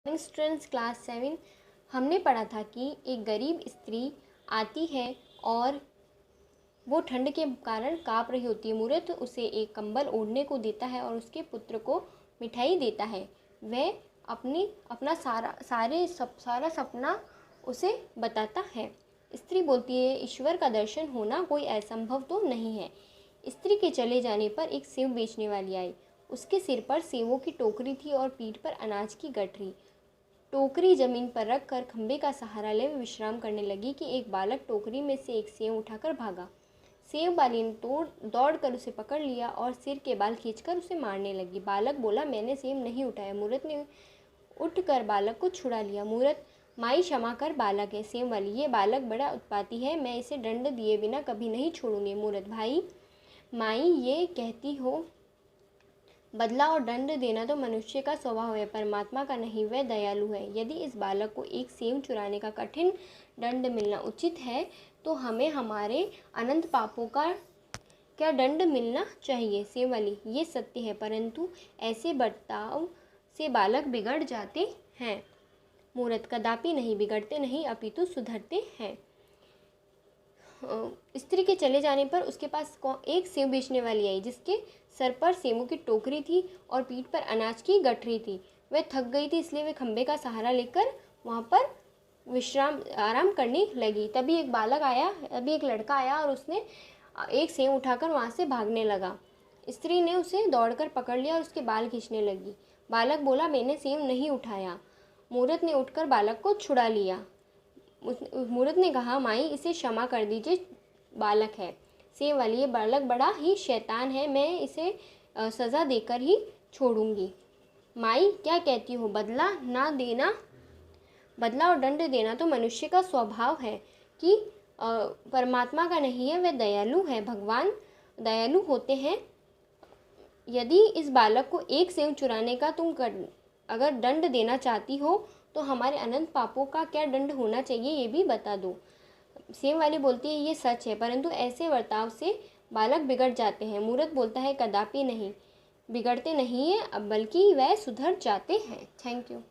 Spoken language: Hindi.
स्टूडेंट्स क्लास 7 हमने पढ़ा था कि एक गरीब स्त्री आती है और वो ठंड के कारण काँप रही होती है। मूरत उसे एक कंबल ओढ़ने को देता है और उसके पुत्र को मिठाई देता है। वह अपना सारा सपना उसे बताता है। स्त्री बोलती है, ईश्वर का दर्शन होना कोई असंभव तो नहीं है। स्त्री के चले जाने पर एक सेव बेचने वाली आई। उसके सिर पर सेवों की टोकरी थी और पीठ पर अनाज की गठरी। टोकरी जमीन पर रख कर खंबे का सहारा ले विश्राम करने लगी कि एक बालक टोकरी में से एक सेव उठाकर भागा। सेव वाली ने दौड़ कर उसे पकड़ लिया और सिर के बाल खींचकर उसे मारने लगी। बालक बोला, मैंने सेव नहीं उठाया। मूरत ने उठकर बालक को छुड़ा लिया। मूरत, माई क्षमा कर, बालक है। सेव वाली, ये बालक बड़ा उत्पाती है, मैं इसे दंड दिए बिना कभी नहीं छोड़ूंगी। मूरत, भाई माई ये कहती हो, बदला और दंड देना तो मनुष्य का स्वभाव है, परमात्मा का नहीं, वह दयालु है। यदि इस बालक को एक सेव चुराने का कठिन दंड मिलना उचित है तो हमें हमारे अनंत पापों का क्या दंड मिलना चाहिए। सेव वाली, ये सत्य है, परंतु ऐसे बर्ताव से बालक बिगड़ जाते हैं। मूरत, कदापि नहीं, बिगड़ते नहीं अपितु सुधरते हैं। स्त्री के चले जाने पर उसके पास एक सेव बेचने वाली आई, जिसके सर पर सेवों की टोकरी थी और पीठ पर अनाज की गठरी थी। वह थक गई थी, इसलिए वह खंबे का सहारा लेकर वहाँ पर आराम करने लगी। तभी एक लड़का आया और उसने एक सेव उठाकर वहाँ से भागने लगा। स्त्री ने उसे दौड़कर पकड़ लिया और उसके बाल खींचने लगी। बालक बोला, मैंने सेव नहीं उठाया। मूरत ने उठकर बालक को छुड़ा लिया। मूरत ने कहा, माई इसे क्षमा कर दीजिए, बालक है। सेव वाली, ये बालक बड़ा ही शैतान है, मैं इसे सज़ा देकर ही छोड़ूंगी। माई क्या कहती हो, बदला और दंड देना तो मनुष्य का स्वभाव है कि परमात्मा का नहीं है, वह दयालु है। भगवान दयालु होते हैं। यदि इस बालक को एक सेव चुराने का अगर दंड देना चाहती हो तो हमारे अनंत पापों का क्या दंड होना चाहिए, ये भी बता दो। सेव वाली बोलती है, ये सच है, परंतु ऐसे बर्ताव से बालक बिगड़ जाते हैं। मूरत बोलता है, कदापि नहीं, बिगड़ते नहीं है, बल्कि वह सुधर जाते हैं। Thank you.